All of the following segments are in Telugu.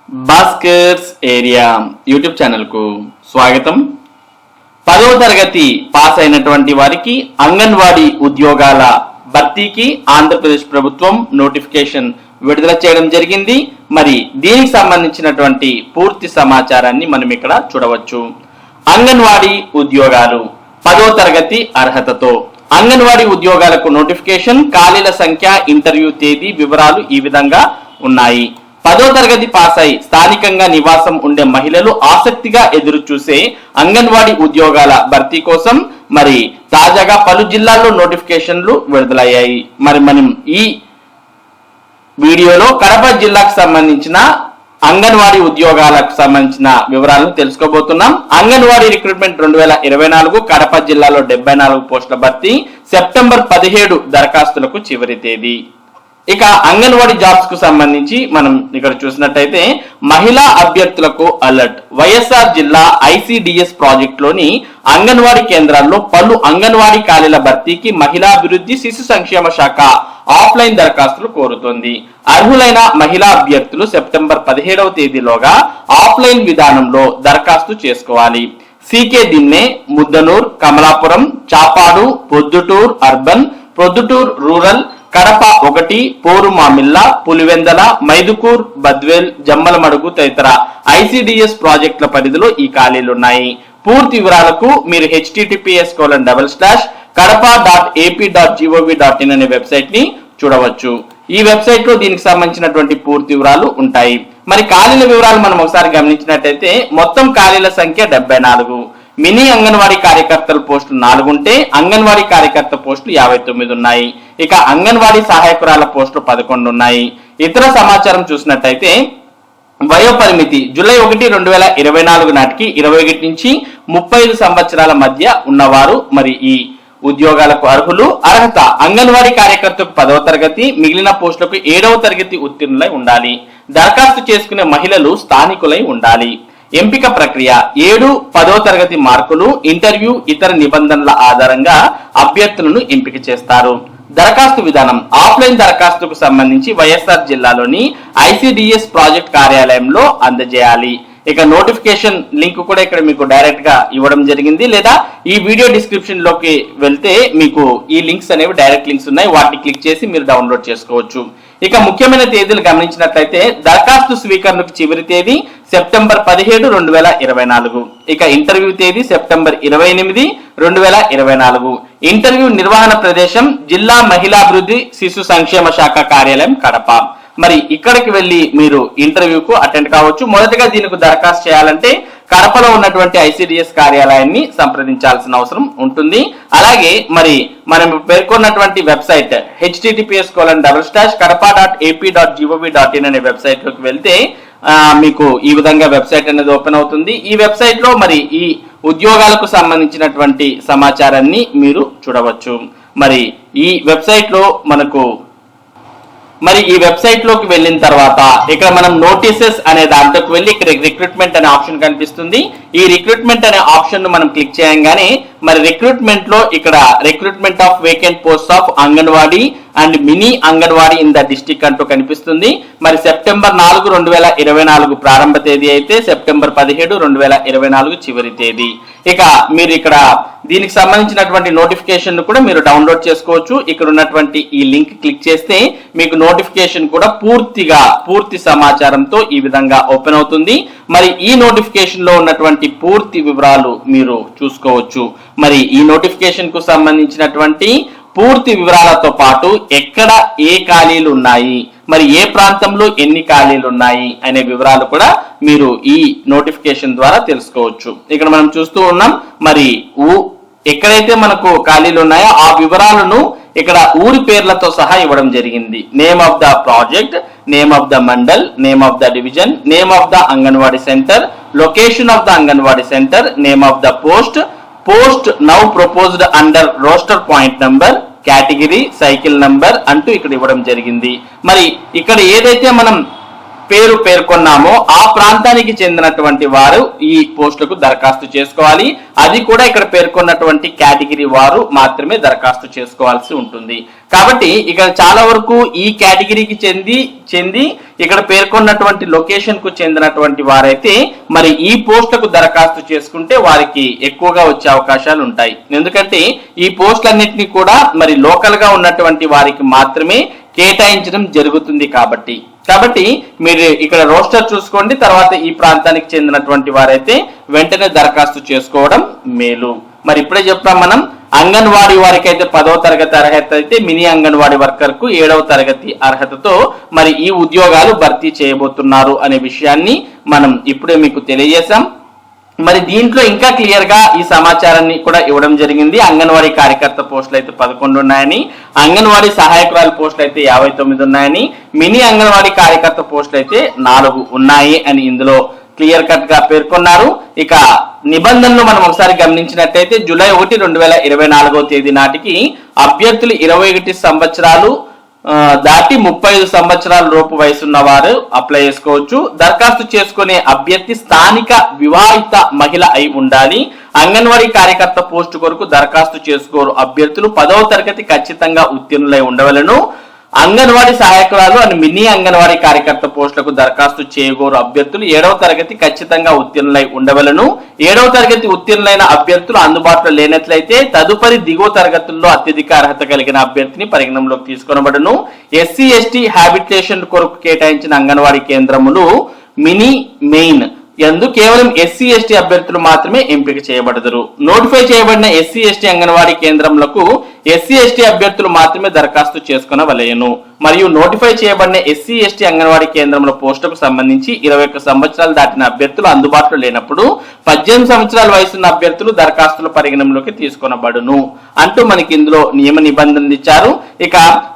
భాస్కర్స్ ఏరియా యూట్యూబ్ ఛానల్ కు స్వాగతం. 10వ తరగతి పాస్ అయినటువంటి వారికి అంగన్వాడీ ఉద్యోగాల భర్తీకి ఆంధ్రప్రదేశ్ ప్రభుత్వం నోటిఫికేషన్ విడుదల చేయడం జరిగింది. మరి దీనికి సంబంధించినటువంటి పూర్తి సమాచారాన్ని మనం ఇక్కడ చూడవచ్చు. అంగన్వాడీ ఉద్యోగాలు 10వ తరగతి అర్హతతో అంగన్వాడీ ఉద్యోగాలకు నోటిఫికేషన్, ఖాళీల సంఖ్య, ఇంటర్వ్యూ తేదీ వివరాలు ఈ విధంగా ఉన్నాయి. 10వ తరగతి పాస్ అయి స్థానికంగా నివాసం ఉండే మహిళలు ఆసక్తిగా ఎదురు చూసే అంగన్వాడీ ఉద్యోగాల భర్తీ కోసం మరి తాజాగా పలు జిల్లాల్లో నోటిఫికేషన్లు విడుదలయ్యాయి. మరి మనం ఈ వీడియోలో కడప జిల్లాకు సంబంధించిన అంగన్వాడీ ఉద్యోగాలకు సంబంధించిన వివరాలను తెలుసుకోబోతున్నాం. అంగన్వాడీ రిక్రూట్మెంట్ 2024 కడప జిల్లాలో 74 పోస్టుల భర్తీ, సెప్టెంబర్ 17 దరఖాస్తులకు చివరి తేదీ. ఇక అంగన్వాడీ జాబ్స్ కు సంబంధించి మనం ఇక్కడ చూసినట్టయితే మహిళా అభ్యర్థులకు అలర్ట్. వైఎస్ఆర్ జిల్లా ఐసిడిఎస్ ప్రాజెక్ట్ లోని అంగన్వాడీ కేంద్రాల్లో పలు అంగన్వాడీ ఖాళీల భర్తీకి మహిళాభివృద్ధి శిశు సంక్షేమ శాఖ ఆఫ్లైన్ దరఖాస్తులు కోరుతోంది. అర్హులైన మహిళా అభ్యర్థులు సెప్టెంబర్ 17వ తేదీలోగా ఆఫ్లైన్ విధానంలో దరఖాస్తు చేసుకోవాలి. సికే దిన్నే, ముద్దనూర్, కమలాపురం, చాపాడు, పొద్దుటూర్ అర్బన్, పొద్దుటూర్ రూరల్, కడప 1, పోరుమామిల్ల, పులివెందల, మైదుకూర్, బద్వేల్, జమ్మలమడుగు తదితర ఐసిడిఎస్ ప్రాజెక్టుల పరిధిలో ఈ ఖాళీలున్నాయి. పూర్తి వివరాలకు మీరు https://kadapa.ap.gov.in అనే వెబ్సైట్ ని చూడవచ్చు. ఈ వెబ్సైట్ లో దీనికి సంబంధించినటువంటి పూర్తి వివరాలు ఉంటాయి. మరి ఖాళీల వివరాలు మనం ఒకసారి గమనించినట్టయితే మొత్తం ఖాళీల సంఖ్య 74. మినీ అంగన్వాడీ కార్యకర్తల పోస్టులు 4 ఉంటే అంగన్వాడీ కార్యకర్త పోస్టులు 59 ఉన్నాయి. ఇక అంగన్వాడీ సహాయకురాల పోస్టులు 11 ఉన్నాయి. ఇతర సమాచారం చూసినట్టయితే వయోపరిమితి జూలై 1, 2024 నాటికి 21 నుంచి 35 సంవత్సరాల మధ్య ఉన్నవారు మరి ఈ ఉద్యోగాలకు అర్హులు. అర్హత అంగన్వాడీ కార్యకర్తకు 10వ తరగతి, మిగిలిన పోస్టులకు 7వ తరగతి ఉత్తీర్ణులై ఉండాలి. దరఖాస్తు చేసుకునే మహిళలు స్థానికులై ఉండాలి. ఎంపిక ప్రక్రియ 7, 10వ తరగతి మార్కులు, ఇంటర్వ్యూ, ఇతర నిబంధనల ఆధారంగా అభ్యర్థులను ఎంపిక చేస్తారు. దరఖాస్తు విధానం ఆఫ్లైన్ దరఖాస్తుకు సంబంధించి వైఎస్ఆర్ జిల్లాలోని ఐసిడిఎస్ ప్రాజెక్ట్ కార్యాలయంలో అందజేయాలి. ఇక నోటిఫికేషన్ లింక్ కూడా ఇక్కడ మీకు డైరెక్ట్ గా ఇవ్వడం జరిగింది, లేదా ఈ వీడియో డిస్క్రిప్షన్ లోకి వెళ్తే మీకు ఈ లింక్స్ అనేవి డైరెక్ట్ లింక్స్ ఉన్నాయి, వాటిని క్లిక్ చేసి మీరు డౌన్లోడ్ చేసుకోవచ్చు. ఇక ముఖ్యమైన తేదీలు గమనించినట్లయితే దరఖాస్తు స్వీకరణకు చివరి తేదీ సెప్టెంబర్ 17, 2024. ఇక ఇంటర్వ్యూ తేదీ సెప్టెంబర్ 28, 2024. ఇంటర్వ్యూ నిర్వహణ ప్రదేశం జిల్లా మహిళాభివృద్ధి శిశు సంక్షేమ శాఖ కార్యాలయం కడప. మరి ఇక్కడికి వెళ్లి మీరు ఇంటర్వ్యూకు అటెండ్ కావచ్చు. మొదటగా దీనికి దరఖాస్తు చేయాలంటే కడపలో ఉన్నటువంటి ఐసిడిఎస్ కార్యాలయాన్ని సంప్రదించాల్సిన అవసరం ఉంటుంది. అలాగే మరి మనం పేర్కొన్నటువంటి వెబ్సైట్ https://kadapa.ap.gov.in అనే వెబ్సైట్ లోకి వెళ్తే మీకు ఈ విధంగా వెబ్సైట్ అనేది ఓపెన్ అవుతుంది. ఈ వెబ్సైట్ లో మరి ఈ ఉద్యోగాలకు సంబంధించినటువంటి సమాచారాన్ని మీరు చూడవచ్చు. మరి ఈ వెబ్సైట్ లో ఈ వెబ్సైట్ లోకి వెళ్ళిన తర్వాత ఇక్కడ మనం నోటీసెస్ అనే దాంట్లోకి వెళ్ళి ఇక్కడ రిక్రూట్మెంట్ అనే ఆప్షన్ కనిపిస్తుంది. ఈ రిక్రూట్మెంట్ అనే ఆప్షన్ ను మనం క్లిక్ చేయంగానే మరి రిక్రూట్మెంట్ లో ఇక్కడ recruitment of vacant post of anganwadi and mini anganwadi in the district అంటూ కనిపిస్తుంది. మరి సెప్టెంబర్ 4, 2024 ప్రారంభ తేదీ అయితే సెప్టెంబర్ 17, 2024 చివరి తేదీ. ఇక మీరు ఇక్కడ దీనికి సంబంధించినటువంటి నోటిఫికేషన్ కూడా మీరు డౌన్లోడ్ చేసుకోవచ్చు. ఇక్కడ ఉన్నటువంటి ఈ లింక్ క్లిక్ చేస్తే మీకు నోటిఫికేషన్ కూడా పూర్తి సమాచారంతో ఈ విధంగా ఓపెన్ అవుతుంది. మరి ఈ నోటిఫికేషన్ లో ఉన్నటువంటి పూర్తి వివరాలు మీరు చూసుకోవచ్చు. మరి ఈ నోటిఫికేషన్ కు సంబంధించినటువంటి పూర్తి వివరాలతో పాటు ఎక్కడ ఏ ఖాళీలు ఉన్నాయి, మరి ఏ ప్రాంతంలో ఎన్ని ఖాళీలు ఉన్నాయి అనే వివరాలు కూడా మీరు ఈ నోటిఫికేషన్ ద్వారా తెలుసుకోవచ్చు. ఇక్కడ మనం చూస్తూ ఉన్నాం మరి ఎక్కడైతే మనకు ఖాళీలు ఉన్నాయో ఆ వివరాలను ఇక్కడ ఊరి పేర్లతో సహా ఇవ్వడం జరిగింది. Name of the project, name of the mandal, name of the division, name of the anganwadi centre, location of the anganwadi centre, name of the post now proposed under roster point number, category, cycle number అంటూ ఇక్కడ ఇవ్వడం జరిగింది. మరి ఇక్కడ ఏదైతే మనం పేరు పేర్కొన్నామో ఆ ప్రాంతానికి చెందినటువంటి వారు ఈ పోస్టులకు దరఖాస్తు చేసుకోవాలి. అది కూడా ఇక్కడ పేర్కొన్నటువంటి కేటగిరీ వారు మాత్రమే దరఖాస్తు చేసుకోవాల్సి ఉంటుంది. కాబట్టి ఇక్కడ చాలా వరకు ఈ కేటగిరీకి చెంది ఇక్కడ పేర్కొన్నటువంటి లొకేషన్ కు చెందినటువంటి వారైతే మరి ఈ పోస్టులకు దరఖాస్తు చేసుకుంటే వారికి ఎక్కువగా వచ్చే అవకాశాలు ఉంటాయి. ఎందుకంటే ఈ పోస్టులన్నింటినీ కూడా మరి లోకల్ గా ఉన్నటువంటి వారికి మాత్రమే కేటాయించడం జరుగుతుంది. కాబట్టి మీరు ఇక్కడ రోస్టర్ చూసుకోండి. తర్వాత ఈ ప్రాంతానికి చెందినటువంటి వారైతే వెంటనే దరఖాస్తు చేసుకోవడం మేలు. మరి ఇప్పుడే చెప్పాం మనం, అంగన్వాడీ వారికి అయితే 10వ తరగతి అర్హత అయితే మినీ అంగన్వాడీ వర్కర్ కు 7వ తరగతి అర్హతతో మరి ఈ ఉద్యోగాలు భర్తీ చేయబోతున్నారు అనే విషయాన్ని మనం ఇప్పుడే మీకు తెలియజేశాం. మరి దీంట్లో ఇంకా క్లియర్ గా ఈ సమాచారాన్ని కూడా ఇవ్వడం జరిగింది. అంగన్వాడీ కార్యకర్త పోస్టులు అయితే 11 ఉన్నాయని, అంగన్వాడీ సహాయకురాల పోస్టులు అయితే 59 ఉన్నాయని, మినీ అంగన్వాడీ కార్యకర్త పోస్టులు అయితే 4 ఉన్నాయి అని ఇందులో క్లియర్ కట్ గా పేర్కొన్నారు. ఇక నిబంధనలు మనం ఒకసారి గమనించినట్లయితే జూలై 1, 2024 తేదీ నాటికి అభ్యర్థులు 21 సంవత్సరాలు దాటి 35 సంవత్సరాల లోపు వయసున్న వారు అప్లై చేసుకోవచ్చు. దరఖాస్తు చేసుకునే అభ్యర్థి స్థానిక వివాహిత మహిళ అయి ఉండాలి. అంగన్వాడీ కార్యకర్త పోస్టు కొరకు దరఖాస్తు చేసుకోరు అభ్యర్థులు 10వ తరగతి ఖచ్చితంగా ఉత్తీర్ణులై ఉండవలను. అంగన్వాడీ సహాయకురాలు అని మినీ అంగన్వాడీ కార్యకర్త పోస్టులకు దరఖాస్తు చేయగోరు అభ్యర్థులు 7వ తరగతి ఖచ్చితంగా ఉత్తీర్ణులై ఉండవలను. 7వ తరగతి ఉత్తీర్ణులైన అభ్యర్థులు అందుబాటులో లేనట్లయితే తదుపరి దిగువ తరగతుల్లో అత్యధిక అర్హత కలిగిన అభ్యర్థిని పరిగణనలోకి తీసుకొనబడును. ఎస్సీ ఎస్టీ హ్యాబిటేషన్ కొరకు కేటాయించిన అంగన్వాడీ కేంద్రములు మినీ మెయిన్ యందు కేవలం ఎస్సీ ఎస్టీ అభ్యర్థులు మాత్రమే ఎంపిక చేయబడదురు. నోటిఫై చేయబడిన ఎస్సీ ఎస్టీ అంగన్వాడీ కేంద్రములకు ఎస్సీ ఎస్టీ అభ్యర్థులు మాత్రమే దరఖాస్తు చేసుకొనవలెను. మరియు నోటిఫై చేయబడిన ఎస్సీ ఎస్టీ అంగన్వాడీ కేంద్రముల పోస్టుకు సంబంధించి 21 సంవత్సరాలు దాటిన అభ్యర్థులు అందుబాటులో లేనప్పుడు 18 సంవత్సరాల వయసున్న అభ్యర్థులు దరఖాస్తుల పరిగణనలోకి తీసుకొనబడును అంటూ మనకి ఇందులో నియమ నిబంధనలు ఇచ్చారు. ఇక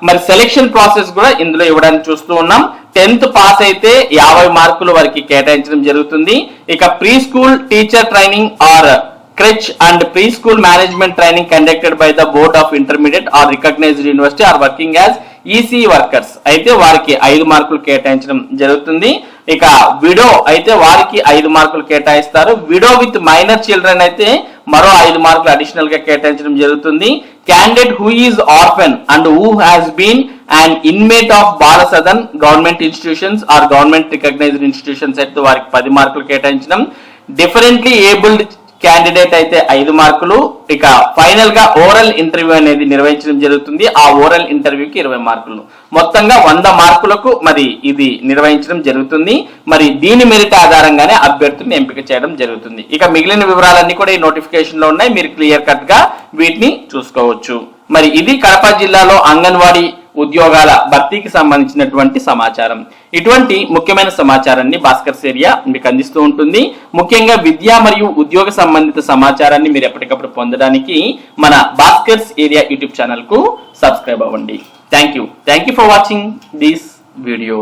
మరి సెలెక్షన్ ప్రాసెస్ కూడా ఇందులో ఇవ్వడానికి చూస్తూ ఉన్నాం. 10th పాస్ అయితే 50 మార్కుల వరకు కేటాయించడం జరుగుతుంది. ఇక pre school teacher training or creche and pre school management training conducted by the board of intermediate or recognized university or working as EC workers అయితే వారికి 5 మార్కులు కేటాయించడం జరుగుతుంది. ఇక విడో అయితే వారికి 5 మార్కులు కేటాయిస్తారు. విడో విత్ మైనర్ చిల్డ్రన్ అయితే మరో 5 మార్కులు అడిషనల్ గా కేటాయించడం జరుగుతుంది. Candidate who is orphan and who has been and inmate of Bala Sadan government institutions or government recognized institutions అయితే వారికి 10 మార్కులు కేటాయించడం. డిఫరెంట్లీ ఏబుల్డ్ క్యాండిడేట్ అయితే 5 మార్కులు. ఇక ఫైనల్ గా ఓరల్ ఇంటర్వ్యూ అనేది నిర్వహించడం జరుగుతుంది. ఆ ఓరల్ ఇంటర్వ్యూకి 20 మార్కులు. మొత్తంగా 100 మార్కులకు మరి ఇది నిర్వహించడం జరుగుతుంది. మరి దీని మెరిట్ ఆధారంగానే అభ్యర్థులను ఎంపిక చేయడం జరుగుతుంది. ఇక మిగిలిన వివరాలన్నీ కూడా ఈ నోటిఫికేషన్ లో ఉన్నాయి. మీరు క్లియర్ కట్ గా వీటిని చూసుకోవచ్చు. మరి ఇది కడప జిల్లాలో అంగన్వాడీ ఉద్యోగాల భర్తీకి సంబంధించినటువంటి సమాచారం. ఇటువంటి ముఖ్యమైన సమాచారాన్ని భాస్కర్స్ ఏరియా మీకు అందిస్తూ ఉంటుంది. ముఖ్యంగా విద్య మరియు ఉద్యోగ సంబంధిత సమాచారాన్ని మీరు ఎప్పటికప్పుడు పొందడానికి మన భాస్కర్స్ ఏరియా యూట్యూబ్ ఛానల్ కు సబ్స్క్రైబ్ అవ్వండి. Thank you for watching this video.